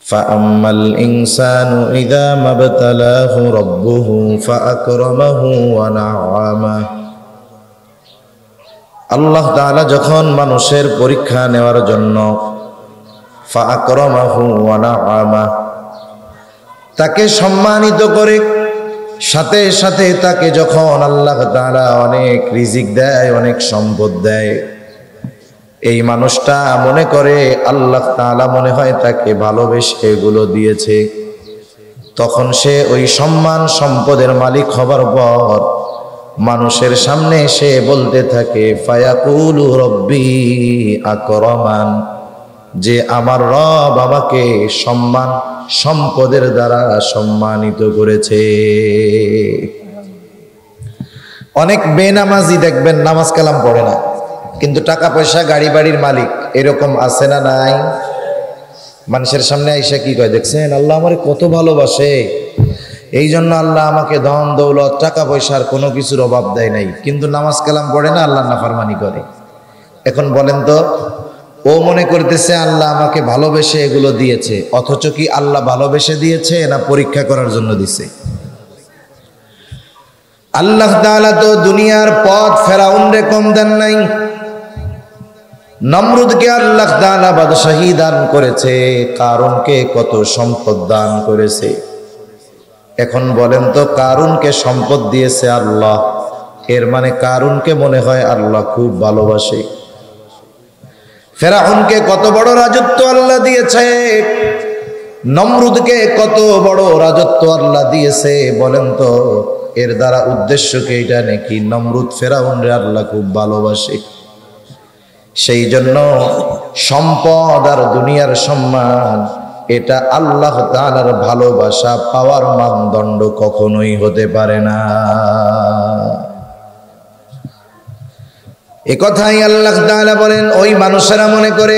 فأما الإنسان إذا ما ابتلاه ربه فأكرمه ونعمه আল্লাহ তাআলা যখন মানুষের পরীক্ষা নেওয়ার জন্য ফাআকরামাহু ওয়া নাআমা তাকে সম্মানিত করে সাথে সাথে তাকে যখন আল্লাহ তাআলা অনেক রিজিক দেয়, অনেক সম্পদ দেয়, এই মানুষটা মনে করে আল্লাহ তাআলা মনে হয় তাকে ভালোবেসে এগুলো দিয়েছে। তখন সে ওই সম্মান সম্পদের মালিক হবার পর মানুষের সামনে এসে বলতে থাকে ফায়াকুলু রব্বি আকরামান, যে আমার রব আমাকে সম্মান সম্পদের দ্বারা সম্মানিত করেছে। অনেক বেনামাজি দেখবেন নামাজ কালাম পড়ে না, কিন্তু টাকা পয়সা গাড়ি বাড়ির মালিক, এরকম আছে না নাই? মানুষের সামনে আইসা কি কয়, দেখছেন আল্লাহ আমারে কত ভালোবাসে, এই জন্য আল্লাহ আমাকে ধন দৌলত টাকা পয়সার কোনো কিছুর অভাব দেয় নাই, কিন্তু নামাজ কালাম পড়ে না, আল্লাহ নাফরমানি করে। এখন বলেন তো, ও মনে করতেছে আল্লাহ আমাকে ভালোবেসে এগুলো দিয়েছে, অথচ কি আল্লাহ ভালোবেসে দিয়েছে না পরীক্ষা করার জন্য দিছে? আল্লাহ তাআলা তো দুনিয়ার পথ ফেরাউনরে কম দেন নাই। নমরুদকে আল্লাহ তাআলা বাদশাহী দান করেছে, কারুনকে কত সম্পদ দান করেছে। এখন বলেন তো, কারুনকে সম্পদ দিয়েছে আল্লাহ, এর মানে কারুনকে মনে হয় আল্লাহ খুব ভালোবাসে। ফেরাউনকে কত বড় রাজত্ব আল্লাহ দিয়েছে, নমরুদকে কত বড় রাজত্ব আল্লাহ দিয়েছে। বলেন তো, এর দ্বারা উদ্দেশ্য কি এটা নাকি নমরুদ ফেরাউনরে আল্লাহ খুব ভালোবাসে? সেই জন্য সম্পদ আর দুনিয়ার সম্মান এটা আল্লাহ তাআলার ভালোবাসা পাওয়ার মানদণ্ড কখনোই হতে পারে না। এ কথাই আল্লাহ তাআলা বলেন, ওই মানুষেরা মনে করে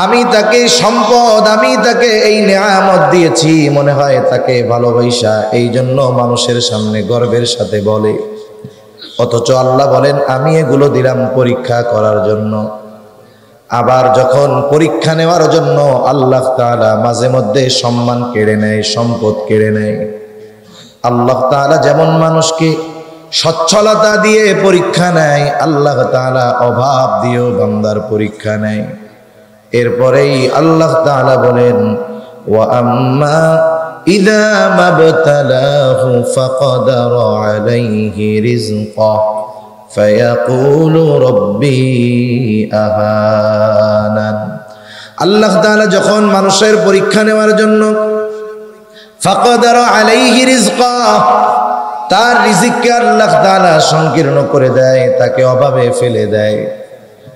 আমি তাকে সম্পদ, আমি তাকে এই নেয়ামত দিয়েছি, মনে হয় তাকে ভালোবাসা, এই জন্য মানুষের সামনে গর্বের সাথে বলে। অথচ আল্লাহ বলেন আমি এগুলো দিলাম পরীক্ষা করার জন্য। আবার যখন পরীক্ষা নেওয়ার জন্য আল্লাহ তাআলা মাঝে মধ্যে সম্মান কেড়ে নেয়, সম্পদ কেড়ে নেয়। আল্লাহ তাআলা যেমন মানুষকে সচ্ছলতা দিয়ে পরীক্ষা নেয়, আল্লাহ তাআলা অভাব দিয়েও বান্দার পরীক্ষা নেয়। এরপরেই আল্লাহ তাআলা বলেন ওয়া আম্মা ইযা মাবতালাহু ফাকাদারা আলাইহি রিজকাহু ফায়াকুলু রব্বি আহানান। আল্লাহ তাআলা যখন মানুষের পরীক্ষা নেওয়ার জন্য ফাকাদারা আলাইহি রিজকাহু, তার রিজিককে আল্লাহ তাআলা সংকীর্ণ করে দেয়, তাকে অভাবে ফেলে দেয়,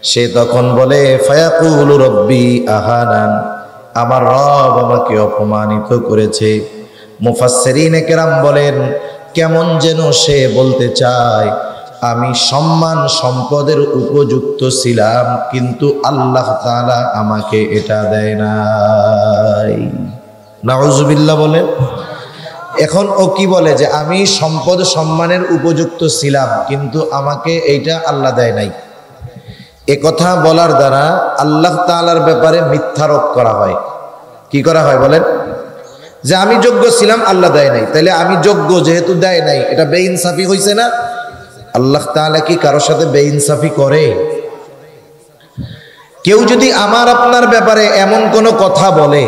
সে তখন বলে ফায়াকুলু রব্বি আহানান, আমার রব আমাকে অপমানিত করেছে। মুফাসসিরিনে কেরাম বলেন কেমন যেন সে বলতে চায় আমি সম্মান সম্পদের উপযুক্ত ছিলাম, কিন্তু আল্লাহ তাআলা আমাকে এটা দেয় নাই। নাউজুবিল্লাহ বলেন। এখন ও কি বলে যে আমি সম্পদ সম্মানের উপযুক্ত ছিলাম, কিন্তু আমাকে এইটা আল্লাহ দেয় নাই। এ কথা বলার দ্বারা আল্লাহ তাআলার ব্যাপারে মিথ্যারোপ করা হয়। কি করা হয় বলেন? যে আমি যোগ্য ছিলাম, আল্লাহ দেয় নাই, তাহলে আমি যোগ্য যেহেতু দেয় নাই, এটা বেইনসাফি হইছে না? আল্লাহ তাআলা কি কারোর সাথে বেইনসাফি করে? কেউ যদি আমার আপনার ব্যাপারে এমন কোনো কথা বলে,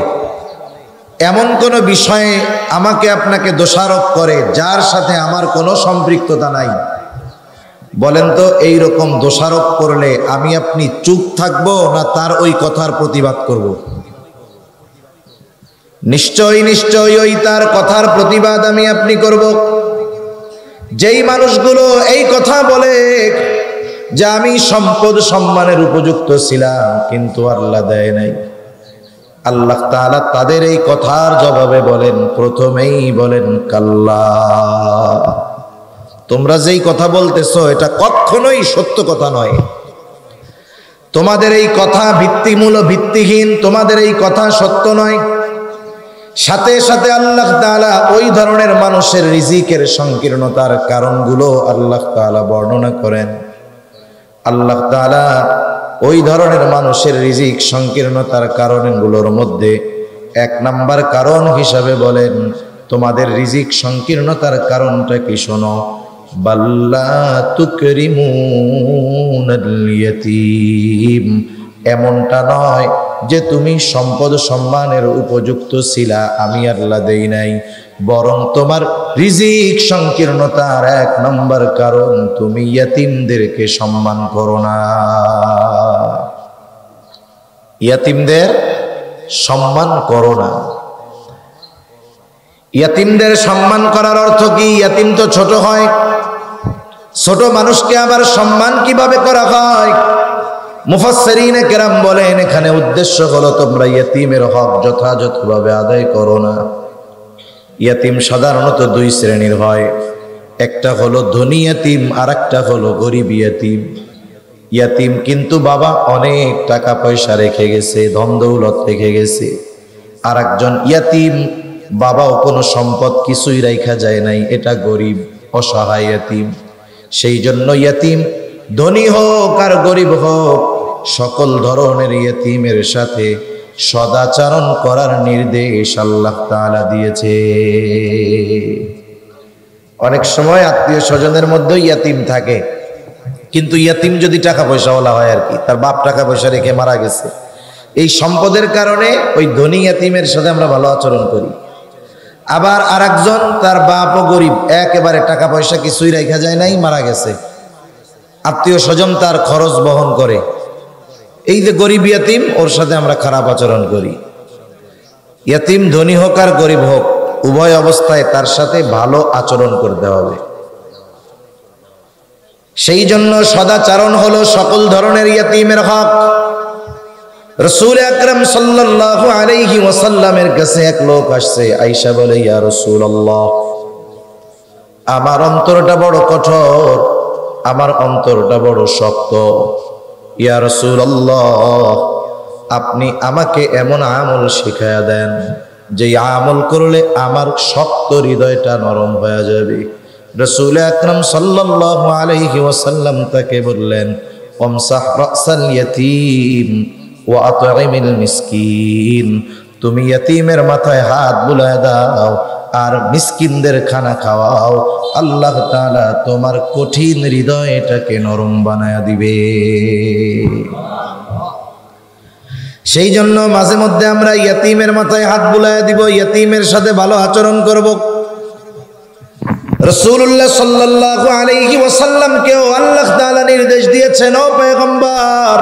এমন কোনো বিষয়ে আমাকে আপনাকে দোষারোপ করে যার সাথে আমার কোনো সম্পৃক্ততা নাই, বলেন তো এই রকম দোষারোপ করলে আমি আপনি চুপ থাকবো না তার ওই কথার প্রতিবাদ করব? নিশ্চয়ই নিশ্চয়ই ওই তার কথার প্রতিবাদ আমি আপনি করব। যেই মানুষগুলো এই কথা বলে যে আমি সম্পদ সম্মানের উপযুক্ত ছিলাম কিন্তু আল্লাহ দেয় নাই, আল্লাহ তাআলা তাদের এই কথার জবাবে বলেন, প্রথমেই বলেন কাল্লা, তোমরা যেই কথা বলতেছো এটা কখনোই সত্য কথা নয়, তোমাদের এই কথা ভিত্তিহীন, তোমাদের এই কথা সত্য নয়। সাথে সাথে আল্লাহ তাআলা ওই ধরনের মানুষের রিজিকের সংকীর্ণতার কারণগুলো আল্লাহ তাআলা বর্ণনা করেন। আল্লাহ তাআলা ওই ধরনের মানুষের রিজিক সংকীর্ণতার কারণগুলোর মধ্যে এক নাম্বার কারণ হিসাবে বলেন তোমাদের রিজিক সংকীর্ণতার কারণটা কি শোনো, বাল্লা তুকরিমুনাল ইয়াতীম, এমনটা নয় যে তুমি সম্পদ সম্মানের উপযুক্ত ছিলা, আমি আল্লাহ দেই নাই, বরং তোমার রিজিক সংকীর্ণতার এক নম্বর কারণ তুমি ইয়াতিমদেরকে সম্মান করো না। ইয়াতিমদের সম্মান করো না। ইয়াতিমদের সম্মান করার অর্থ কি? ইয়াতিম তো ছোট হয়, ছোট মানুষকে আবার সম্মান কিভাবে করা হয়? মুফাসসিরিনে কেরাম বলেন এখানে উদ্দেশ্য হলো তোমরা ইয়াতিমের হক যথাযথভাবে আদায় করো না। ইয়াতিম সাধারণত দুই শ্রেণীর হয়, একটা হলো ধনী ইয়াতিম আর একটা হলো গরিব ইয়াতিম। ইয়াতিম কিন্তু বাবা অনেক টাকা পয়সা রেখে গেছে, ধন দৌলত রেখে গেছে, আর একজন ইয়াতিম বাবাও কোনো সম্পদ কিছুই রাখা যায় নাই, এটা গরিব অসহায় ইয়াতিম। সেই জন্য ইয়াতিম ধনী হোক আর গরিব হোক সকল ধরনের ইয়াতিমের সাথে সদাচরণ করার নির্দেশ আল্লাহ তাআলা দিয়েছে। অনেক সময় আত্মীয় স্বজনের মধ্যে ইয়াতিম থাকে, কিন্তু ইয়াতিম যদি টাকা পয়সাওয়ালা হয় আর কি, তার বাপ টাকা পয়সা রেখে মারা গেছে, এই সম্পদের কারণে ওই ধনী ইয়াতিমের সাথে আমরা ভালো আচরণ করি। আবার আরেকজন তার বাপও গরিব, একেবারে টাকা পয়সা কিছুই রাখা যায় নাই, মারা গেছে, আত্মীয় স্বজন তার খরচ বহন করে, এই যে গরিব ইয়াতিম ওর সাথে আমরা খারাপ আচরণ করি। ইয়াতিম ধনী হোক আর গরিব হোক উভয় অবস্থায় তার সাথে ভালো আচরণ করতে হবে। সেই জন্য সদাচরণ হলো সকল ধরনের ইয়াতিমের হক। রাসূল আকরাম সাল্লাল্লাহু আলাইহি ওয়াসাল্লামের কাছে এক লোক আসছে, আয়েশা বলে ইয়া রাসূলুল্লাহ, আমার অন্তরটা বড় কঠোর, আমার অন্তরটা বড় শক্ত, ইয়া রাসূলুল্লাহ আপনি আমাকে এমন আমল শিখায়া দেন যে আমল করলে আমার শক্ত হৃদয়টা নরম হয়ে যাবে। রাসূল আকরাম সাল্লাল্লাহু আলাইহি ওয়াসাল্লাম তাকে বললেন আমসাহ রাসাল ইয়াতীম ওয়া আত'ইমিল মিসকিন, তুমি ইয়াতীমের মাথায় হাত বুলায় দাও আর মিসকিনদের খানা খাওয়াও, আল্লাহ তাআলা তোমার কঠিন হৃদয়টাকে নরম বানায়া দিবে। সেই জন্য মাঝে মধ্যে আমরা ইয়াতীমের মাথায় হাত বুলায়া দিব, ইয়াতীমের সাথে ভালো আচরণ করব। রাসূলুল্লাহ সাল্লাল্লাহু আলাইহি ওয়াসাল্লামকেও আল্লাহ তাআলা নির্দেশ দিয়েছেন, ও পয়গম্বর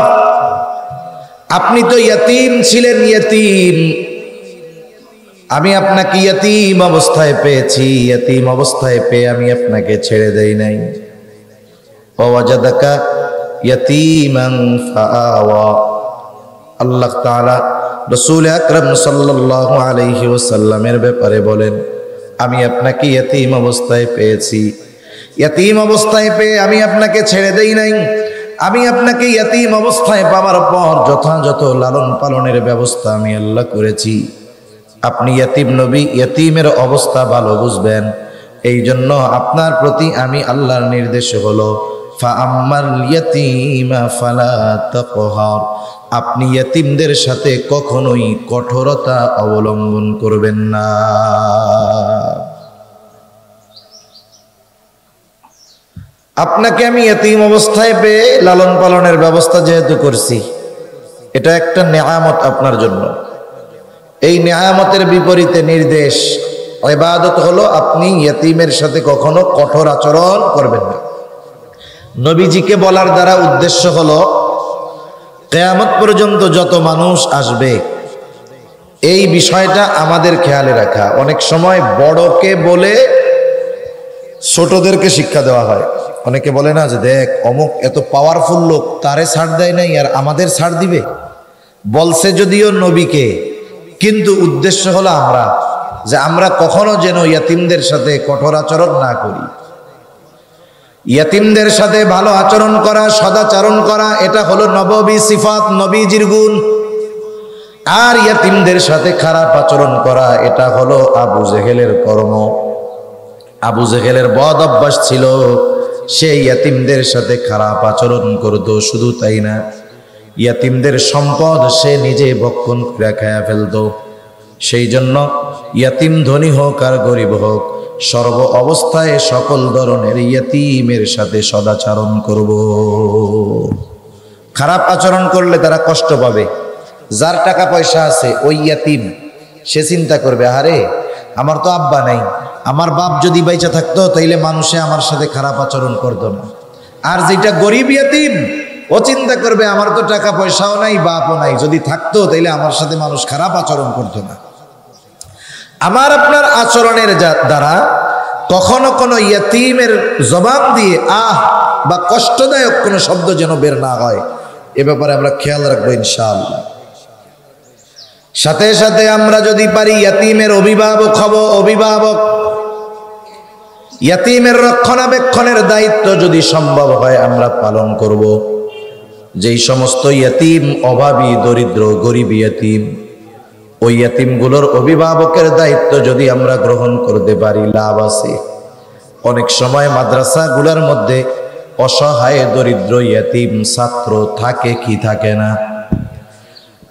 আপনি তো ইয়াতীম ছিলেন, ইয়াতীম, আমি আপনাকে ইয়াতীম অবস্থায় পেয়েছি, ইয়াতীম অবস্থায় পেয়ে আমি আপনাকে ছেড়ে দেই নাই। ওয়াজাদাকা ইয়াতীমান ফাআওয়া, আল্লাহ তাআলা রাসূল আকরাম সাল্লাল্লাহু আলাইহি ওয়াসাল্লামের ব্যাপারে বলেন আমি আপনাকে ইয়াতীম অবস্থায় পেয়েছি, ইয়াতীম অবস্থায় পেয়ে আমি আপনাকে ছেড়ে দেই নাই, আমি আপনাকে ইয়াতীম অবস্থায় পাওয়ার পর যথাযথ লালন পালনের ব্যবস্থা আমি আল্লাহ করেছি। আপনি ইয়াতীম নবী, ইয়াতীমের অবস্থা ভালো বুঝবেন, এই জন্য আপনার প্রতি আমি আল্লাহর নির্দেশ হলো ফাআম্মাল ইয়াতীমা ফালা তাকহার, আপনি ইয়াতীমদের সাথে কখনোই কঠোরতা অবলম্বন করবেন না। আপনাকে আমি ইয়াতীম অবস্থায় পেয়ে লালন পালনের ব্যবস্থা যেহেতু করছি, এটা একটা নেয়ামত আপনার জন্য। এই নেয়ামতের বিপরীতে নির্দেশ ইবাদত হলো আপনি ইয়াতীমের সাথে কখনো কঠোর আচরণ করবেন না। নবীজিকে বলার দ্বারা উদ্দেশ্য হলো কিয়ামত পর্যন্ত যত মানুষ আসবে এই বিষয়টা আমাদের খেয়ালে রাখা। অনেক সময় বড়কে বলে ছোটদেরকে শিক্ষা দেওয়া হয়। অনেকে বলে না যে দেখ অমুক এত পাওয়ারফুল লোক, তারে ছাড় দেয় নাই আর আমাদের ছাড় দিবে। বলছে যদিও নবীকে, কিন্তু উদ্দেশ্য হলো আমরা কখনো যেন ইয়াতীমদের সাথে কঠোর আচরণ না করি। ইয়াতীমদের সাথে ভালো আচরণ করা, সদাচরণ করা, এটা হলো নববী সিফাত, নবীজির গুণ। আর ইয়াতীমদের সাথে খারাপ আচরণ করা এটা হলো আবু জেহেলের কর্ম। আবু জেহেলের বদ অভ্যাস ছিল, সে ইয়াতীমদের সাথে খারাপ আচরণ করত। শুধু তাই না, ইয়াতীমদের সম্পদ সে নিজে ভক্ষণ করে খায়া ফেলত। সেই জন্য ইয়াতিম ধনী হোক আর গরিব হোক, সর্ব অবস্থায় সকল ধরনের ইয়াতিমের সাথে সদাচরণ করব। খারাপ আচরণ করলে তারা কষ্ট পাবে। যার টাকা পয়সা আছে ওই ইয়াতিম, সে চিন্তা করবে, আরে আমার তো আব্বা নাই, আমার বাপ যদি বাইচা থাকতো তাইলে মানুষে আমার সাথে খারাপ আচরণ করতো না। আর যেটা গরিব ইয়াতিম, ও চিন্তা করবে আমার তো টাকা পয়সাও নাই, বাপও নাই, যদি থাকতো তাইলে আমার সাথে মানুষ খারাপ আচরণ করতো না। আমার আপনার আচরণের দ্বারা কখনো কোনো ইয়াতিমের জবান দিয়ে আহ বা কষ্টদায়ক কোনো শব্দ যেন বের না হয়, এ ব্যাপারে আমরা খেয়াল রাখবো ইনশাআল্লাহ। সাথে সাথে আমরা যদি পারি ইয়াতিমের অভিভাবক হব, অভিভাবক ইয়াতিমের রক্ষণাবেক্ষণের দায়িত্ব যদি সম্ভব হয় আমরা পালন করব। যেই সমস্ত ইয়াতিম অভাবী, দরিদ্র, গরিব ইয়াতিম, ওই ইয়াতিমগুলোর অভিভাবকের দায়িত্ব যদি আমরা গ্রহণ করতে পারি লাভ আছে। অনেক সময় মাদ্রাসাগুলোর মধ্যে অসহায় দরিদ্র ইয়াতিম ছাত্র থাকে কি থাকে না।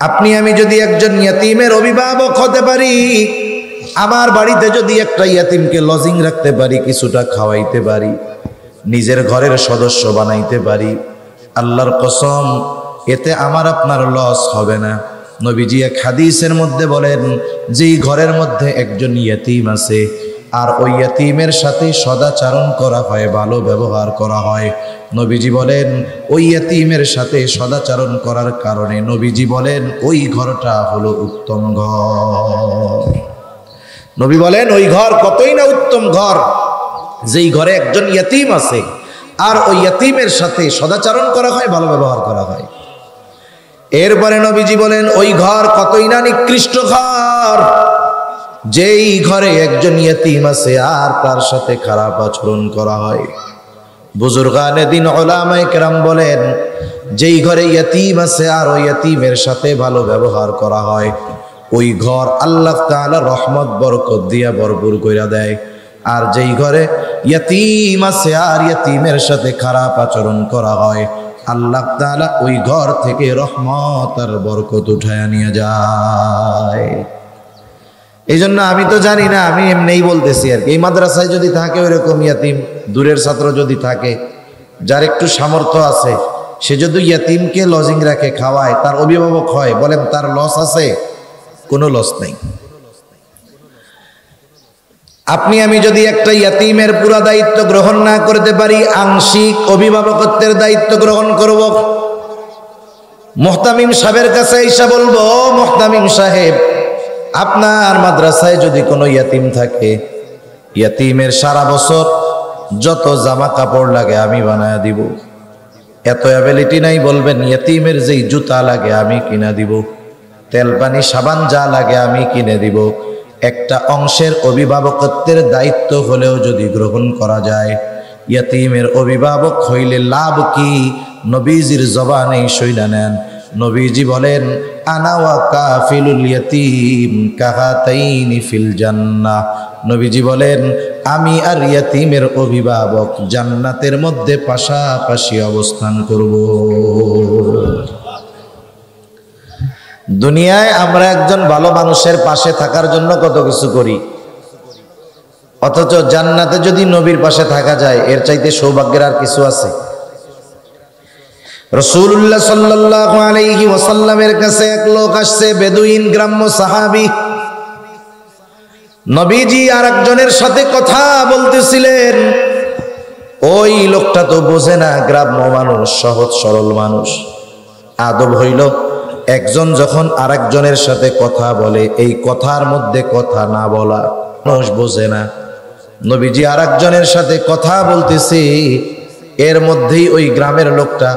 আপনি আমি যদি একজন ইয়াতিমের অভিভাবক হতে পারি, আমার বাড়িতে যদি একটা ইয়াতিমকে লজিং রাখতে পারি, কিছুটা খাওয়াইতে পারি, নিজের ঘরের সদস্য বানাইতে পারি, আল্লাহর কসম এতে আমার আপনার লস হবে না। নবীজি এক হাদিসের মধ্যে বলেন, যেই ঘরের মধ্যে একজন ইয়াতিম আছে আর ওই ইয়াতিমের সাথে সদাচরণ করা হয়, ভালো ব্যবহার করা হয়, নবীজি বলেন ওই ইয়াতিমের সাথে সদাচরণ করার কারণে নবীজি বলেন ওই ঘরটা হলো উত্তম ঘর। নবী বলেন ওই ঘর কতই না উত্তম ঘর, যেই ঘরে একজন ইয়াতিম আছে আর ওই ইয়াতিমের সাথে সদাচরণ করা হয়, ভালো ব্যবহার করা হয়। এরপরে নবীজি বলেন ওই ঘর কতই না নিকৃষ্ট ঘর, যেই ঘরে একজন ইয়াতিম আছে আর তার সাথে খারাপ আচরণ করা হয়। বুজুর্গানে দিন উলামায়ে কেরাম বলেন, যেই ঘরে ইয়াতিম আছে আর ওই ইয়াতিমের সাথে ভালো ব্যবহার করা হয়, ওই ঘর আল্লাহ তাআলা রহমত বরকত দিয়া ভরপুর কইরা দেয়। আর যেই ঘরে ইয়াতিম আছে আর ইয়াতিমের সাথে খারাপ আচরণ করা হয়, আল্লাহ তাআলা ওই ঘর থেকে রহমত আর বরকত উঠায়া নিয়ে যায়। এই জন্য আমি তো জানি না, আমি এমনিই বলতেছি আর কি। এই মাদ্রাসায় যদি থাকে ওইরকম ইয়াতিম, দূরের ছাত্র যদি থাকে, যার একটু সামর্থ্য আছে, সে যদি ইয়াতিমকে লজিং রাখে, খাওয়ায়, তার অভিভাবক হয়, বলেন তার লস আছে? কোনো লস নেই। আপনি আমি যদি একটা ইয়াতিমের পুরা দায়িত্ব গ্রহণ না করতে পারি, আংশিক অভিভাবকত্বের দায়িত্ব গ্রহণ করব। মুহতামিম সাহেবের কাছে এসে বলবো, মুহতামিম সাহেব, আপনার মাদ্রাসায় যদি কোনো ইয়াতিম থাকে, ইয়াতিমের সারা বছর যত জামা কাপড় লাগে আমি বানায় দিব। এত অ্যাবিলিটি নাই, বলবেন ইয়াতিমের যেই জুতা লাগে আমি কিনা দিব, তেল পানি সাবান যা লাগে আমি কিনে দিব। একটা অংশের অভিভাবকত্বের দায়িত্ব হলেও যদি গ্রহণ করা যায়, ইয়াতিমের অভিভাবক হইলে লাভ কি? নবীজির জবানেই শুইনা নেন। নবীজি বলেন, আনা ওয়া কাফিলুল ইয়াতিম কাহাতাইনি ফিল জান্নাহ। নবীজি বলেন, আমি আর ইয়াতিমের অভিভাবক জান্নাতের মধ্যে পাশাপাশি অবস্থান করব। দুনিয়ায় আমরা একজন ভালো মানুষের পাশে থাকার জন্য কত কিছু করি, অথচ জান্নাতে যদি নবীর পাশে থাকা যায়, এর চাইতে সৌভাগ্যের আর কিছু আছে? রাসূলুল্লাহ সাল্লাল্লাহু আলাইহি ওয়াসাল্লামের কাছে এক লোক আসছে, বেদুইন গ্রাম্য সাহাবী। নবীজি আর একজনের সাথে কথা বলতেছিলেন। ওই লোকটা তো বোঝে না, গ্রাম্য মানুষ, সহজ সরল মানুষ। আদব হইল একজন যখন আরেকজনের সাথে কথা বলে, এই কথার মধ্যে কথা না বলা, মানুষ বোঝে না। নবীজি আরেকজনের সাথে কথা বলতেছে, এর মধ্যেই ওই গ্রামের লোকটা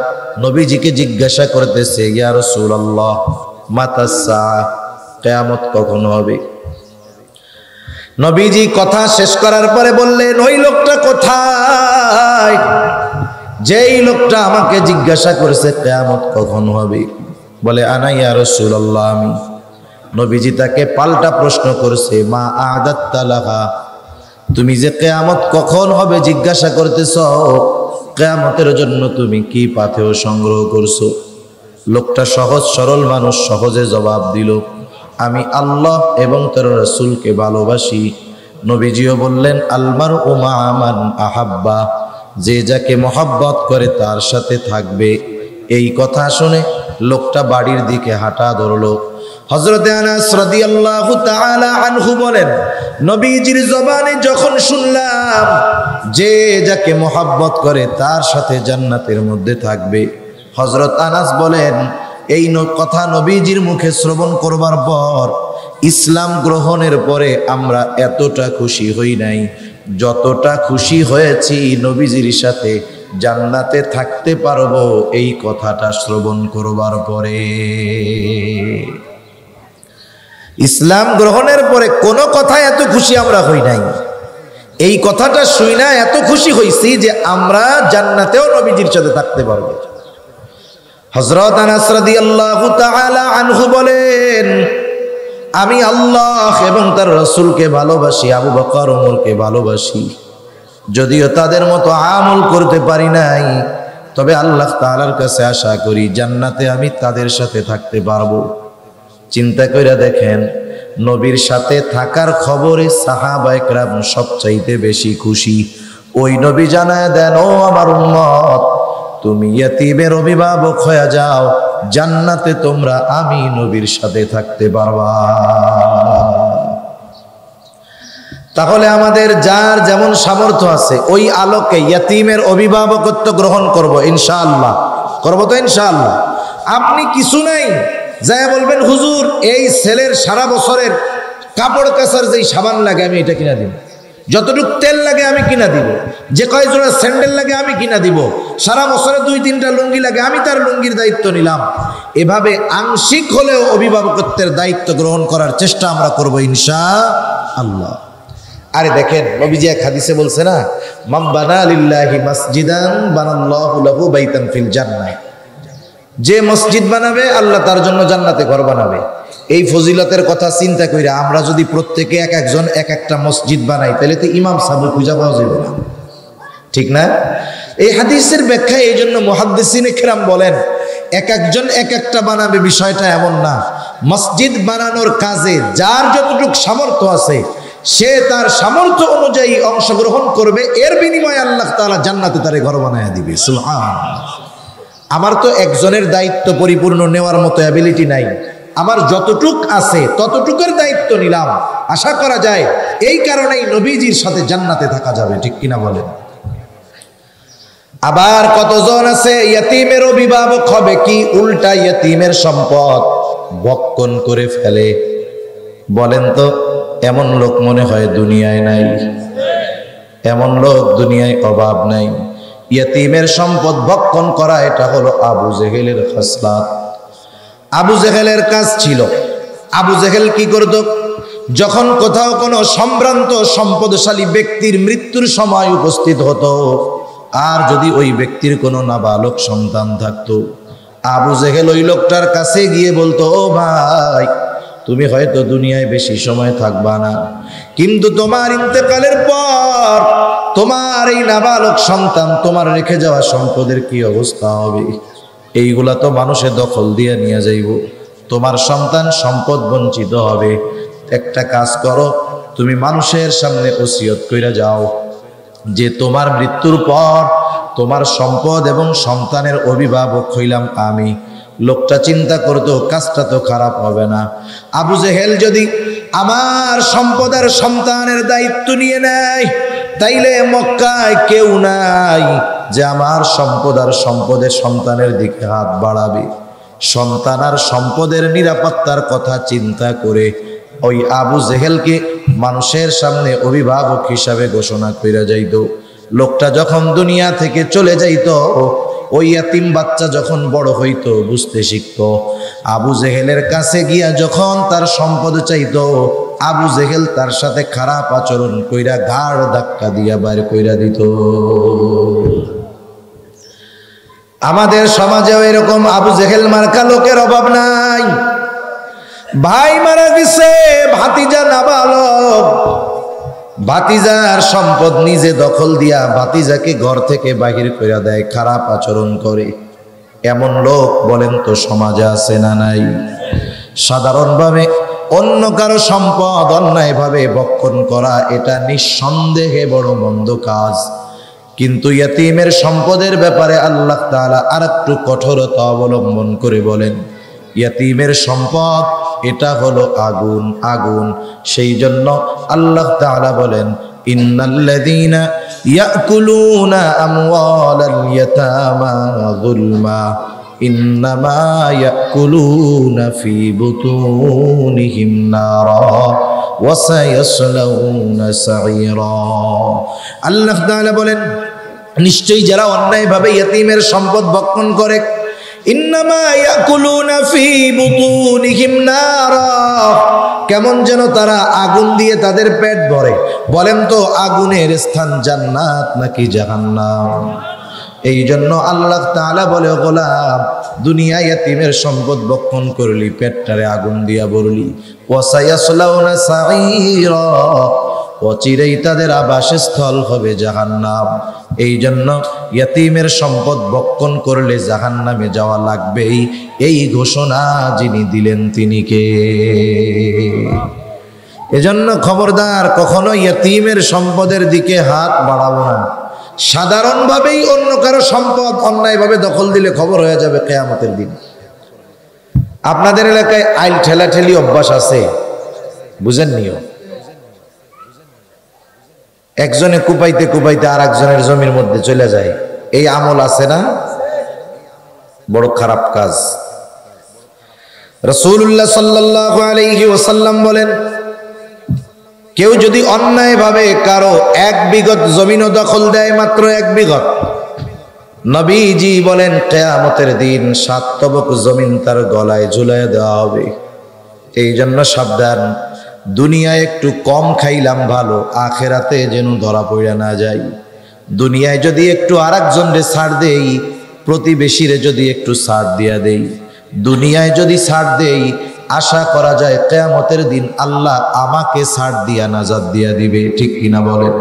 নবীজিকে জিজ্ঞাসা করতেছে, ইয়া রাসূলুল্লাহ মাতাস সাআহ, কিয়ামত কখন হবে? নবীজি কথা শেষ করার পরে বললেন, ওই লোকটা কোথায়? যেই লোকটা আমাকে জিজ্ঞাসা করেছে কিয়ামত কখন হবে, বলে আনা ইয়া রাসূলুল্লাহ, আমি। নবীজি তাকে পাল্টা প্রশ্ন করেছে, মা আ'দাত্তা লাহা, তুমি যে কিয়ামত কখন হবে জিজ্ঞাসা করতেছো, কিয়ামতের জন্য তুমি কি পাথেয় সংগ্রহ করছো? লোকটা সহজ সরল মানুষ, সহজে জবাব দিল, আমি আল্লাহ এবং তার রাসূলকে ভালোবাসি। নবীজিও বললেন আলমারউ মা'a মান আহাব্বা, যে যাকে মহব্বত করে তার সাথে থাকবে। এই কথা শুনে লোকটা বাড়ির দিকে হাঁটা ধরলো। হযরতে আনাস রাদিয়াল্লাহু তাআলা আনহু বলেন, নবীজির জবানে যখন শুনলাম যে যাকে মহব্বত করে তার সাথে জান্নাতের মধ্যে থাকবে, হযরত আনাস বলেন এই কথা নবীজির মুখে শ্রবণ করবার পর ইসলাম গ্রহণের পরে আমরা এতটা খুশি হই নাই যতটা খুশি হয়েছি নবীজির সাথে জান্নাতে থাকতে পারবো এই কথাটা শ্রবণ করবার পরে। ইসলাম গ্রহণের পরে কোনো কথায় এত খুশি আমরা হই নাই, এই কথাটা শুই না এত খুশি হইছি যে আমরা জান্নাতেও নবীজির সাথে থাকতে পারবো। হযরত আনাস রাদিয়াল্লাহু তাআলা আনহু বলেন, আমি আল্লাহ এবং তার রাসূলকে ভালোবাসি, আবু বকর ওমরকে ভালোবাসি। যদিও তাদের মতো আমল করতে পারি নাই, তবে আল্লাহ তাআলার কাছে আশা করি জান্নাতে আমি তাদের সাথে থাকতে পারবো। চিন্তা করে দেখেন, নবীর সাথে থাকার খবরে সাহাবায়ে কেরাম সবচাইতে বেশি খুশি। ওই নবী জানায় দেন, ও আমার উম্মত, তুমি ইয়তীমের অভিভাবক হয়ে যাও, জান্নাতে তোমরা আমি নবীর সাথে থাকতে পারবা। তাহলে আমাদের যার যেমন সামর্থ্য আছে ওই আলোকে ইয়তীমের অভিভাবকত্ব গ্রহণ করব ইনশাআল্লাহ। করব তো ইনশাআল্লাহ। আপনি কিছু নাই যায় বলবেন, হুজুর এই ছেলের সারা বছরের কাপড় কাচার যেই সাবান লাগে আমি এটা কিনা দিব, যতটুক তেল লাগে আমি কিনা দিব, যে কয় জোড়া স্যান্ডেল লাগে আমি কিনা দিব, সারা বছরে 2-3টা লুঙ্গি লাগে আমি তার লুঙ্গির দায়িত্ব নিলাম। এভাবে আংশিক হলেও অভিভাবকত্বের দায়িত্ব গ্রহণ করার চেষ্টা আমরা করব ইনশাআল্লাহ। আরে দেখেন, নবীজি এক হাদিসে বলছে না, মান বানা লিল্লাহি মাসজিদান বানাল্লাহু লাহু বাইতান ফিল জান্নাহ, যে মসজিদ বানাবে আল্লাহ তার জন্য জান্নাতে ঘর বানাবে। এই ফজিলতের কথা চিন্তা কইরা আমরা যদি প্রত্যেকে এক একজন এক একটা মসজিদ বানাই তাহলে তো ইমাম সাহেব খুঁজে পাওয়া যাবে না, ঠিক না? এই হাদিসের ব্যাখ্যা এই জন্য মুহাদ্দিসিনে কেরাম বলেন, এক একজন এক একটা বানাবে বিষয়টা এমন না। মসজিদ বানানোর কাজে যার যতটুকু সামর্থ্য আছে সে তার সামর্থ্য অনুযায়ী অংশগ্রহণ করবে, এর বিনিময়ে আল্লাহ তাআলা জান্নাতে তারে ঘর বানায়া দিবে। সুবহানাল্লাহ। আমার তো একজনের দায়িত্ব পরিপূর্ণ নেওয়ার মতো অ্যাবিলিটি নাই, আমার যতটুক আছে ততটুকের দায়িত্ব নিলাম। আশা করা যায় এই কারণেই নবীজির সাথে জান্নাতে থাকা যাবে, ঠিক কিনা বলেন? আবার কতজন আছে ইয়তীমের অভিভাবক হবে কি উল্টা ইয়তীমের সম্পদ ভক্ষণ করে ফেলে? বলেন তো, এমন লোক মনে হয় দুনিয়ায় নাই, এমন লোক দুনিয়ায় অভাব নাই। ইয়তীমের সম্পদ ভক্ষণ করা এটা হলো আবু জেহেলের খাসলাত। আবু জেহেলের কাজ ছিল, আবু জেহেল কি করত? যখন কোথাও কোনো সম্ভ্রান্ত সম্পদশালী ব্যক্তির মৃত্যুর সময় উপস্থিত হতো, আর যদি ওই ব্যক্তির কোনো নাবালক সন্তান থাকতো, আবু জেহেল ওই লোকটার কাছে গিয়ে বলতো, ও ভাই, তুমি হয়তো দুনিয়ায় বেশি সময় থাকবা না, কিন্তু তোমার ইন্তেকালের পর তোমার এই নাবালক সন্তান, তোমার রেখে যাওয়া সম্পদের কি অবস্থা হবে? এইগুলা তো মানুষে দখল দিয়ে নিয়ে যাইব, তোমার সন্তান সম্পদ বঞ্চিত হবে। একটা কাজ করো, তুমি মানুষের সামনে ওসিয়ত কইরা যাও যে তোমার মৃত্যুর পর তোমার সম্পদ এবং সন্তানের অভিভাবক হইলাম আমি। লোকটা চিন্তা করতো কাজটা তো খারাপ হবে না। আবু জেহেল যদি আমার সম্পদ আর সন্তানের দায়িত্ব নিয়ে নেয়, তাইলে মক্কায় কেউ নাই যে আমার সম্পদ আর সম্পদের সন্তানের দিকে হাত বাড়াবে। সন্তান আর সম্পদের নিরাপত্তার কথা চিন্তা করে ওই আবু জেহেলকে মানুষের সামনে অভিভাবক হিসাবে ঘোষণা কইরা যাইত। লোকটা যখন দুনিয়া থেকে চলে যাইত, ওই ইয়াতিম বাচ্চা যখন বড় হইতো, বুঝতে শিখত, আবু জেহেলের কাছে গিয়া যখন তার সম্পদ চাইতো, আবু জেহেল তার সাথে খারাপ আচরণ কইরা ঘাড় ধাক্কা দিয়া বাইর কইরা দিত। আমাদের সমাজেও এরকম আবু জেহেল মার্কা লোকের অভাব নাই। ভাই মারা গেছে, ভাতিজা নাবালক, ভাতিজার সম্পদ নিজে দখল দিয়া ভাতিজাকে ঘর থেকে বাহির করে দেয়, খারাপ আচরণ করে। এমন লোক বলেন তো সমাজে আছে না নাই? সাধারণভাবে অন্য কারো সম্পদ অন্যায়ভাবে ভক্ষণ করা এটা নিঃসন্দেহে বড় মন্দ কাজ। কিন্তু ইয়তীমের সম্পদের ব্যাপারে আল্লাহ তাআলা আরেকটু কঠোরতা অবলম্বন করে বলেন, ইয়তীমের সম্পদ এটা হলো আগুন, আগুন। সেই জন্য আল্লাহ তাআলা বলেন, ইন্নাল্লাযীনা ইয়াকুলুনা আমওয়ালাল ইয়াতামা যুলমা ইন্নামা ইয়াকুলুনা ফি বুতুনিহিম নারা ওয়া সায়াসলাউনা সাঈরা। আল্লাহ তাআলা বলেন, নিশ্চয়ই যারা অন্যায়ভাবে ইয়তীমের সম্পদ ভক্ষণ করে, ইন্নামা ইয়াকুলুনা ফি বুতুনিহিম নারা, কেমন যেন তারা আগুন দিয়ে তাদের পেট ভরে। বলেন তো আগুনের স্থান জান্নাত নাকি জাহান্নাম? এই জন্য আল্লাহ তাআলা বলে, গোলাম দুনিয়া ইয়তীমের সম্পদ ভক্ষণ করলি, পেটটারে আগুন দিয়া ভরলি, ওয়া সায়াসলাউনা সাঈরা, অচিরেই তাদের আবাসস্থল হবে জাহান্নাম। এই জন্য ইয়তীমের সম্পদ ভক্ষণ করলে জাহান্নামে যাওয়া লাগবেই, এই ঘোষণা যিনি দিলেন তিনি কে? এজন্য খবরদার, কখনো ইয়তীমের সম্পদের দিকে হাত বাড়াবো না। সাধারণভাবেই অন্য কারো সম্পদ অন্যায়ভাবে দখল দিলে খবর হয়ে যাবে কিয়ামতের দিন। আপনাদের এলাকায় আইল ঠেলাঠেলি অভ্যাস আছে, বুঝেন নিও। একজনে কুপাইতে কুপাইতে আর একজনের জমির মধ্যে চলে যায়, এই আমল আছে না? বড় খারাপ কাজ। রাসূলুল্লাহ সাল্লাল্লাহু আলাইহি ওয়াসাল্লাম বলেন, কেউ যদি অন্যায়ভাবে কারো 1 বিঘত জমিনও দখল দেয়, মাত্র 1 বিঘত, নবীজি বলেন কিয়ামতের দিন 7 তবক জমিন তার গলায় ঝুলাইয়া দেওয়া হবে। এই জন্য সাবধান, দুনিয়ায় একটু কম খাইলাম ভালো, আখেরাতে যেন ধরা পড়া না যায়। দুনিয়ায় যদি একটু আরেকজনরে ছাড় দেই, প্রতিবেশীরে যদি একটু ছাড় দিয়া দেই, দুনিয়ায় যদি ছাড় দেই, আশা করা যায় কিয়ামতের দিন আল্লাহ আমাকে ছাড় দিয়া নাজাত দিয়া দিবে। ঠিক কিনা বলেন?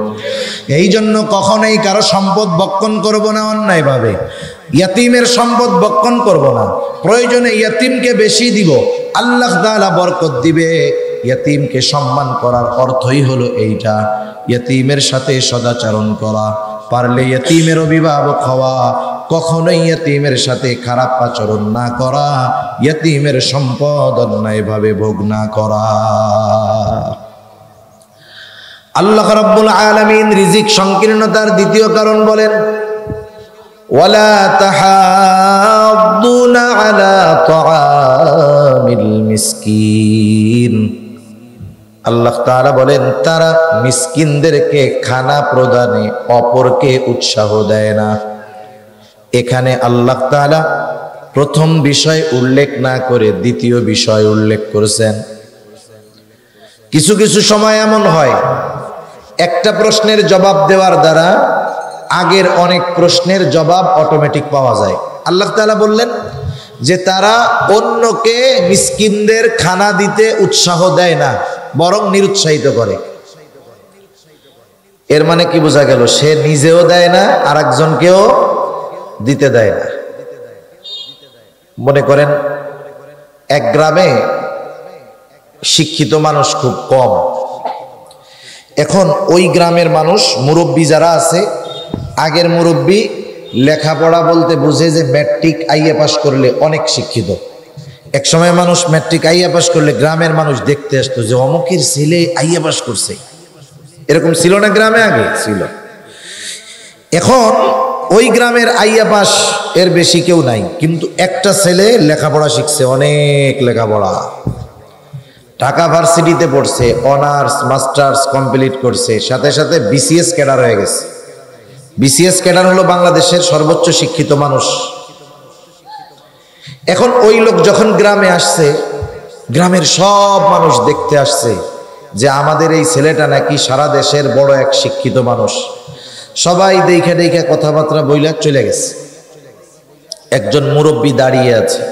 এই জন্য কখনোই কারো সম্পদ ভক্ষণ করব না অন্যায়ভাবে। ইয়তীমের সম্পদ ভক্ষণ করব না, প্রয়োজনে ইয়তীমকে বেশি দিব, আল্লাহ তাআলা বরকত দিবে। ইয়তীমকে সম্মান করার অর্থই হলো এইটা, ইয়তীমের সাথে সদাচরণ করা, পারলে ইয়তীমের অভিভাবক হওয়া, কখনোই ইয়তীমের সাথে খারাপ আচরণ না করা, ইয়তীমের সম্পদ অন্যায়ভাবে ভোগ না করা। আল্লাহ রাব্বুল আলামিন রিজিক সংকীর্ণতার দ্বিতীয় কারণ বলেন, ওয়ালা তাহাদ্দুনা আলা তাআমিল মিসকিন। আল্লাহ তাআলা বলেন, তারা মিসকিনদেরকে খানা প্রদানে অপরকে উৎসাহ দেয় না। এখানে আল্লাহ তাআলা প্রথম বিষয় উল্লেখ না করে দ্বিতীয় বিষয় উল্লেখ করেছেন। কিছু কিছু সময় এমন হয়, একটা প্রশ্নের জবাব দেওয়ার দ্বারা আগের অনেক প্রশ্নের জবাব অটোমেটিক পাওয়া যায়। আল্লাহ তাআলা বললেন যে তারা অন্যকে মিসকিনদের খানা দিতে উৎসাহ দেয় না, বরং নিরুৎসাহিত করে। এর মানে কি বোঝা গেল? সে নিজেও দেয় না, আর একজনকেও দিতে দেয় না। মনে করেন এক গ্রামে শিক্ষিত মানুষ খুব কম। এখন ওই গ্রামের মানুষ, মুরব্বী যারা আছে, আগের মুরব্বী লেখাপড়া বলতে বুঝে যে ম্যাট্রিক আইএ পাস করলে অনেক শিক্ষিত। এক সময় মানুষ ম্যাট্রিক আইএ পাস করলে গ্রামের মানুষ দেখতে আসতো যে অমুকের ছেলে আইএ পাস করছে। এরকম ছিল না গ্রামে? আগে ছিল। এখন ওই গ্রামের আইএ পাস এর বেশি কেউ নাই, কিন্তু একটা ছেলে লেখাপড়া শিখছে, অনেক লেখাপড়া, ঢাকা ভার্সিটিতে পড়ছে, অনার্স মাস্টার্স কমপ্লিট করছে, সাথে সাথে বিসিএস ক্যাডার হয়ে গেছে। বিসিএস ক্যাডার হলো বাংলাদেশের সর্বোচ্চ শিক্ষিত মানুষ। এখন ওই লোক যখন গ্রামে আসছে, গ্রামের সব মানুষ দেখতে আসছে যে আমাদের এই ছেলেটা নাকি সারা দেশের বড় এক শিক্ষিত মানুষ। সবাই দেখে দেখে কথাবার্তা বইলা চলে গেছে। একজন মুরব্বী দাঁড়িয়ে আছে।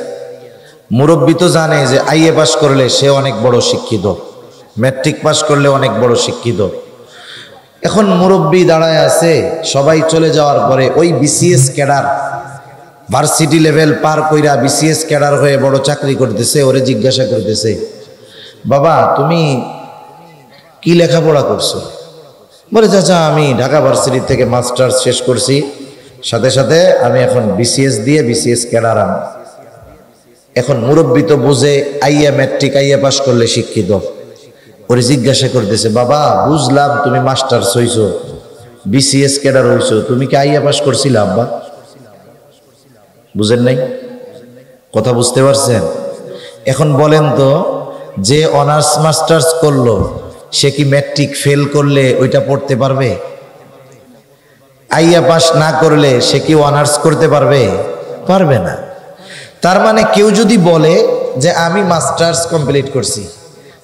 মুরব্বী তো জানে যে আইএ পাস করলে সে অনেক বড় শিক্ষিত, ম্যাট্রিক পাস করলে অনেক বড় শিক্ষিত। এখন মুরব্বী দাঁড়ায় আছে, সবাই চলে যাওয়ার পরে ওই বিসিএস ক্যাডার, ভার্সিটি লেভেল পার কইরা বিসিএস ক্যাডার হয়ে বড় চাকরি করতেছে, ওরে জিজ্ঞাসা করতেছে, বাবা তুমি কি লেখাপড়া করছো? বলে চাচা আমি ঢাকা ভার্সিটি থেকে মাস্টার্স শেষ করছি, সাথে সাথে আমি এখন বিসিএস দিয়ে বিসিএস ক্যাডার। এখন মুরব্বী তো বুঝে আইয়া ম্যাট্রিক আইয়া পাস করলে শিক্ষিত। ওরে জিজ্ঞাসা করতেছে, বাবা বুঝলাম তুমি মাস্টার্স হইছো, বিসিএস ক্যাডার হইছো, তুমি কি আইয়া পাস করছিলে আব্বা? বুঝেন নাই? কথা বুঝতে পারছেন? এখন বলেন তো, যে অনার্স মাস্টার্স করলো সে কি ম্যাট্রিক ফেল করলে ওইটা পড়তে পারবে? আইয়া পাস না করলে সে কি অনার্স করতে পারবে? পারবে না। তার মানে কেউ যদি বলে যে আমি মাস্টার্স কমপ্লিট করছি,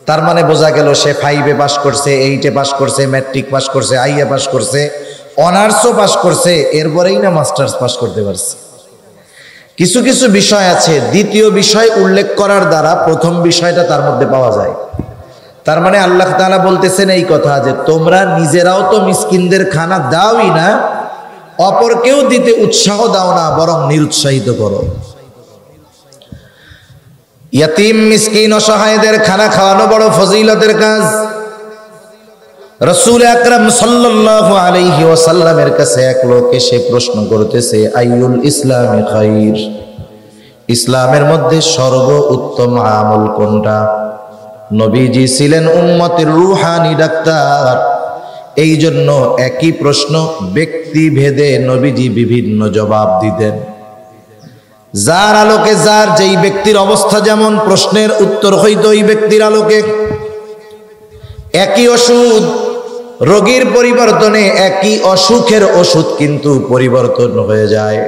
তার মানে বোঝা গেল সে 5-এ পাস করছে, 8-এ পাস করছে, ম্যাট্রিক পাস করছে, আইয়া পাস করছে, অনার্সও পাস করছে, এরপরেই না মাস্টার্স পাস করতে পারছে। কিছু কিছু বিষয় আছে দ্বিতীয় বিষয় উল্লেখ করার দ্বারা প্রথম বিষয়টা তার মধ্যে পাওয়া যায়। তার মানে আল্লাহ তাআলা বলতেছেন এই কথা যে তোমরা নিজেরাও তো মিসকিনদের খানা দাওই না, অপরকেও দিতে উৎসাহ দাও না, বরং নিরুৎসাহিত করো। ইয়াতিম মিসকিন অসহায়দের খানা খাওয়ানো বড় ফজিলতের কাজ। রাসূল আকরাম সাল্লাল্লাহু আলাইহি ওয়াসাল্লামের কাছে এক লোক এসে প্রশ্ন করতেছে, আইয়ুল ইসলামি খাইর, ইসলামের মধ্যে সর্বোত্তম আমল কোনটা? নবীজি ছিলেন উম্মতের রূহানি ডাক্তার, এই জন্য একই প্রশ্ন ব্যক্তি ভেদে নবীজি বিভিন্ন জবাব দিতেন। যার আলোকে যার যেই ব্যক্তির অবস্থা যেমন প্রশ্নের উত্তর হইত ওই ব্যক্তির আলোকে। একই ওষুধ রোগীর পরিবর্তনে, একই অসুখের ওষুধ কিন্তু পরিবর্তন হয়ে যায়।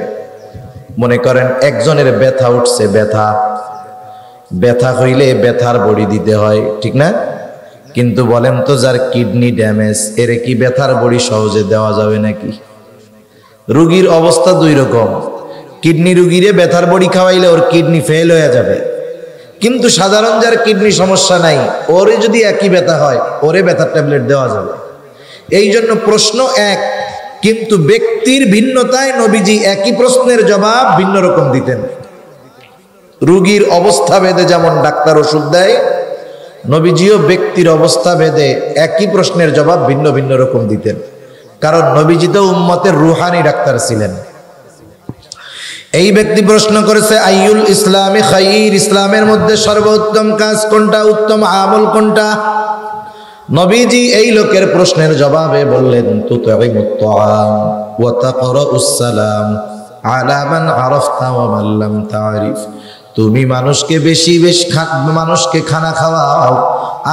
মনে করেন একজনের ব্যথা উঠছে, ব্যথা হইলে ব্যথার বড়ি দিতে হয়, ঠিক না? কিন্তু বলেন তো যার কিডনি ড্যামেজ, এরে কি ব্যথার বড়ি সহজে দেওয়া যাবে নাকি? রোগীর অবস্থা দুই রকম। কিডনি রুগীরে ব্যথার বড়ি খাওয়াইলে ওর কিডনি ফেল হয়ে যাবে, কিন্তু সাধারণ যার কিডনি সমস্যা নাই, ওরে যদি একই ব্যথা হয় ওরে ব্যথার ট্যাবলেট দেওয়া যাবে। এই জন্য প্রশ্ন এক, কিন্তু ব্যক্তির ভিন্নতায় নবীজি একই প্রশ্নের জবাব ভিন্ন রকম দিতেন। রুগীর অবস্থা ভেদে যেমন ডাক্তার ওষুধ দেয়, নবীজিও ব্যক্তির অবস্থা ভেদে একই প্রশ্নের জবাব ভিন্ন ভিন্ন রকম দিতেন। কারণ নবীজি তো উম্মতের রুহানি ডাক্তার ছিলেন। এই ব্যক্তি প্রশ্ন করেছে, আইয়ুল ইসলামি খাইর, ইসলামের মধ্যে সর্বোত্তম কাজ কোনটা, উত্তম আমল কোনটা? নবীজি এই লোকের প্রশ্নের জবাবে বললেন, তুতঈমুত তাআম ওয়া তাকরাউস সালাম আলা মান আরাফতা ওয়া মান লাম তা'রিফ। তুমি মানুষকে মানুষকে খানা খাওয়াও,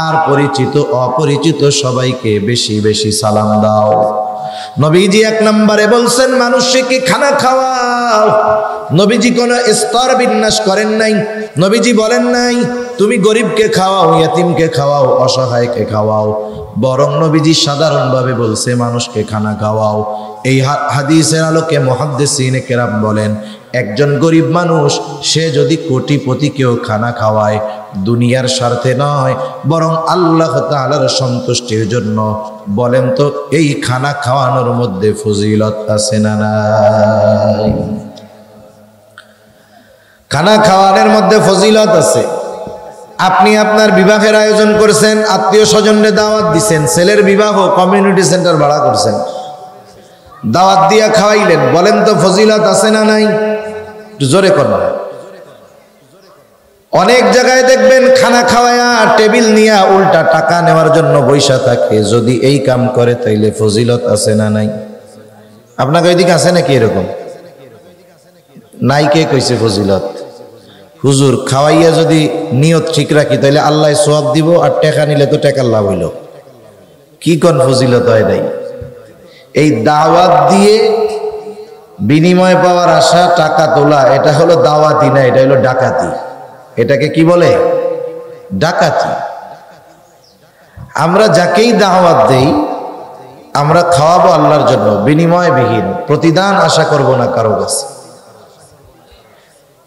আর পরিচিত অপরিচিত সবাইকে বেশি বেশি সালাম দাও। নবীজি এক নম্বরে বলছেন মানুষকে খানা খাওয়াও। নবীজি কোনো স্তর বিন্যাস করেন নাই। নবীজি বলেন নাই তুমি গরিবকে খাওয়াও, ইয়াতিমকে খাওয়াও, অসহায়কে খাওয়াও, বরং নবীজি সাধারণভাবে বলছে মানুষকে খানা খাওয়াও। এই হাদিসের আলোকে মুহাদ্দিসিনে কেরাম বলেন, একজন গরিব মানুষ সে যদি কোটিপতিকেও খানা খাওয়ায়, দুনিয়ার স্বার্থে নয় বরং আল্লাহ তাআলার সন্তুষ্টির জন্য, বলেন তো এই খানা খাওয়ানোর মধ্যে ফজিলত আছে না নাই? খানা খাওয়ানোর মধ্যে ফজিলত আছে। আপনি আপনার বিবাহের আয়োজন করেছেন, আত্মীয় স্বজনদের দাওয়াত দিছেন, ছেলের বিবাহ কমিউনিটি সেন্টার ভাড়া করছেন, দাওয়াত দিয়া খাওয়াইলেন, বলেন তো ফজিলত আছে না নাই? জোরে করেন। অনেক জায়গায় দেখবেন খানা খাওয়ায়া টেবিল নিয়া উল্টা টাকা নেওয়ার জন্য বৈশা থাকে। যদি এই কাম করে তাইলে ফজিলত আছে না নাই? আপনাকে ওইদিকে আছে নাকি এরকম? নাই, কে কইছে ফজিলত? হুজুর খাওয়াইয়া যদি নিয়ত ঠিক রাখি তাইলে আল্লাহ সওয়াব দিব, আর টাকা নিলে তো টাকার লাভ হইল। কি কোন ফজিলত হয় নাই? এই দাওয়াত দিয়ে বিনিময় পাওয়ার আশা টাকা তোলা, এটা হলো দাওয়াতি না, এটা হলো ডাকাতি। এটাকে কি বলে? ডাকাতি। আমরা যাকেই দাওয়াত দেই আমরা খাওয়াবো আল্লাহর জন্য, বিনিময়বিহীন, প্রতিদান আশা করব না কারো কাছে।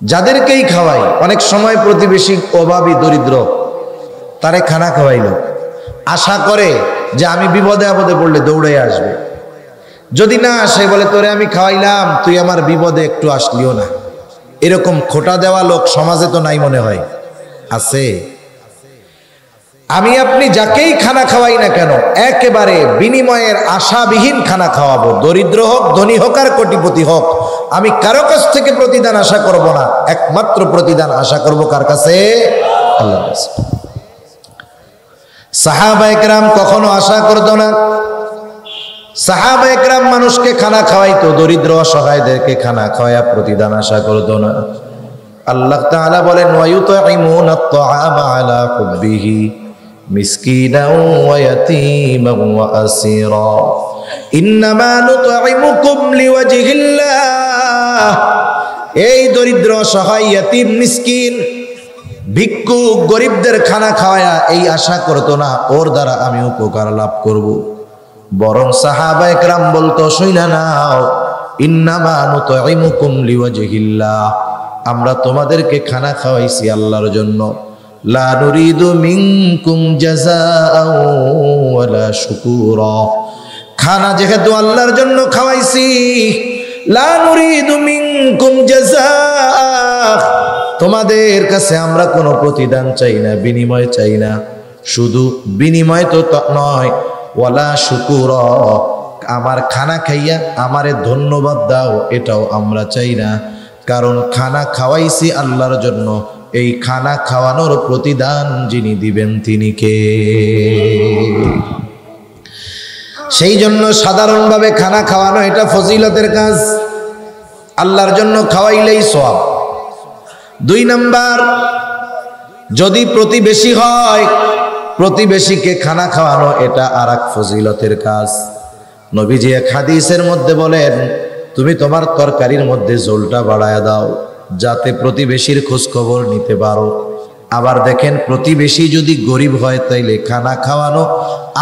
যাদেরকেই খাওয়াই, অনেক সময় প্রতিবেশী অভাবী দরিদ্র, তারে খানা খাওয়াইল, আশা করে যে আমি বিপদে আপদে পড়লে দৌড়ে আসবে। যদি না আসে বলে তোরে আমি খাওয়াইলাম, তুই আমার বিপদে একটু আসলিও না। এরকম খোটা দেওয়া লোক সমাজে তো নাই মনে হয়? আছে। আমি আপনি যাকেই খানা খাওয়াই না কেন একেবারে বিনিময়ের আশাবিহীন খানা খাওয়াবো। দরিদ্র হোক, ধনী হোক, আর কোটিপতি হোক, আমি কারো কাছ থেকে প্রতিদান আশা করব না। একমাত্র প্রতিদান আশা করব কার কাছে? আল্লাহর কাছে। সাহাবায়ে কেরাম কখনো আশা করত না। সাহাবায়ে কেরাম মানুষকে খানা খাওয়াইতো, দরিদ্র অসহায়দেরকে খানা খাওয়ায়া প্রতিদান আশা করত না। আল্লাহ তাআলা বলেন, ওয়ায়ুতঈমুনা আত-তাআমা আলা হুব্বিহি মিসকিনাও ওয়া ইয়াতীমান ওয়া আসীরা ইন্নামা নুতঈমুকুম লিওয়াজহিল্লাহ। এই দরিদ্র অসহায় ইয়াতীম মিসকিন ভিক্ষুক গরিবদের খানা খাওয়ায়া এই আশা করতো না ওর দ্বারা আমি উপকার লাভ করব। বরং সাহাবায়ে কেরাম বলতো, শুইনা নাও, ইন্নামা নুতঈমুকুম লিওয়াজহিল্লাহ, আমরা তোমাদেরকে খানা খাওয়াইছি আল্লাহর জন্য। লা নুরিদু মিনকুম জাযাআও ওয়ালা শুকুরা, খানা যেহেতু আল্লাহর জন্য খাওয়াইছি, লা নুরিদু মিনকুম জাযাআ, তোমাদের কাছে আমরা কোনো প্রতিদান চাই না, বিনিময় চাই না। শুধু বিনিময় তো নয়, ওয়ালা শুকুরা, আমার খানা খাইয়া আমারে ধন্যবাদ দাও, এটাও আমরা চাই না। কারণ খানা খাওয়াইছি আল্লাহর জন্য, এই খানা খাওয়ানোর প্রতিদান যিনি দিবেন তিনি কে? সেই জন্য সাধারণভাবে খানা খাওয়ানো এটা ফজিলতের কাজ, আল্লাহর জন্য খাওয়াইলেই সওয়াব। 2 নাম্বার, যদি প্রতিবেশী হয়, প্রতিবেশীকে খানা খাওয়ানো এটা আরেক ফজিলতের কাজ। নবীজি এক হাদিসের মধ্যে বলেন, তুমি তোমার তরকারির মধ্যে ঝোলটা বাড়ায়া দাও যাতে প্রতিবেশীর খোঁজ খবর নিতে পারো। আবার দেখেন, প্রতিবেশী যদি গরিব হয় তাইলে খানা খাওয়ানো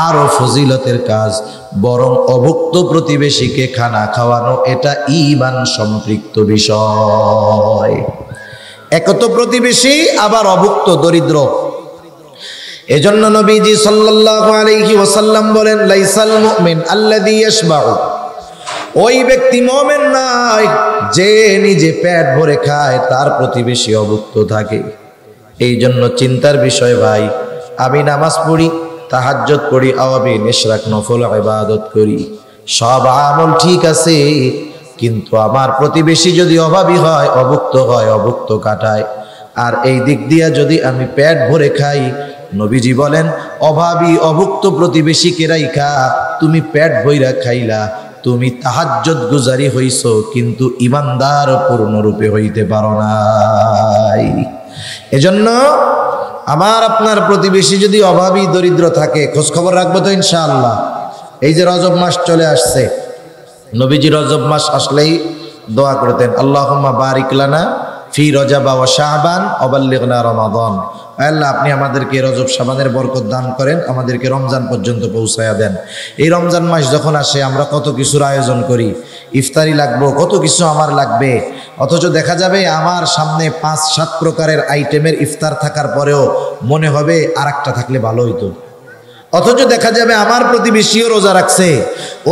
আরো ফজিলতের কাজ। বরং অভুক্ত প্রতিবেশীকে খানা খাওয়ানো এটা ঈমান সম্পৃক্ত বিষয়। এক তো প্রতিবেশী, আবার অভুক্ত দরিদ্র। এজন্য নবীজি সাল্লাল্লাহু আলাইহি ওয়াসাল্লাম বলেন, লাইসাল মুমিন আল্লাযী ইয়াশবাউ, ওই ব্যক্তি মুমিন নয় যে নিজে পেট ভরে খায়, তার প্রতিবেশী অভুক্ত থাকে। এই জন্য চিন্তার বিষয় ভাই, আমি নামাজ পড়ি, তাহাজ্জুদ পড়ি, আওয়াবিন ইশরাক নফল ইবাদত করি, সব আমল ঠিক আছে, কিন্তু আমার প্রতিবেশী যদি অভাবী হয়, অভুক্ত হয়, অভুক্ত কাটায়, আর এই দিক দিয়া যদি আমি পেট ভরে খাই, নবীজি বলেন, অভাবী অভুক্ত প্রতিবেশীকে রাইখা তুমি পেট ভইরা খাইলা, তুমি তাহাজ্জুদ গুজারি হইছো, কিন্তু ইমানদার পূর্ণরূপে হইতে পারো নাই। এজন্য আমার আপনার প্রতিবেশী যদি অভাবী দরিদ্র থাকে, খোঁজ খবর রাখবো তো ইনশাআল্লাহ। এই যে রজব মাস চলে আসছে, নবীজি রজব মাস আসলেই দোয়া করতেন, আল্লাহুম্মা বারিক লানা ফি রজব ওয়া শাবান ওয়া বাল্লিগনা রমাদান। আল্লাহ, আপনি আমাদেরকে রজব শাবানের বরকত দান করেন, আমাদেরকে রমজান পর্যন্ত পৌঁছায়া দেন। এই রমজান মাস যখন আসে আমরা কত কিছুর আয়োজন করি, ইফতারি লাগবো, কত কিছু আমার লাগবে, অথচ দেখা যাবে আমার সামনে 5-7 প্রকারের আইটেমের ইফতার থাকার পরেও মনে হবে আর একটা থাকলে ভালো হইতো। অথচ দেখা যাবে আমার প্রতিবেশীও রোজা রাখছে,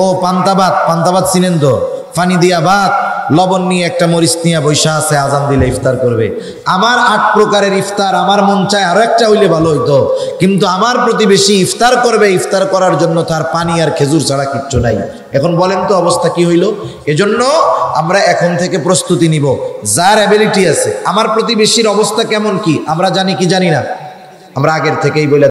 ও পান্তাবাদ চিনেন তো, পানি দিয়া ভাত, লবণ নিয়ে একটা মরিচ নিয়ে বৈশা আছে, আজান দিলে ইফতার করবে। আমার 8 প্রকারের ইফতার, আমার মন চায় আরো একটা হইলে ভালো হইতো, কিন্তু আমার প্রতিবেশী ইফতার করবে, ইফতার করার জন্য তার পানি আর খেজুর ছাড়া কিচ্ছু নাই। এখন বলেন তো অবস্থা কি হইল? এজন্য আমরা এখন থেকে প্রস্তুতি নিব, যার অ্যাবিলিটি আছে। আমার প্রতিবেশীর অবস্থা কেমন কি আমরা জানি কি জানি না, আমরা আগের থেকেই বলে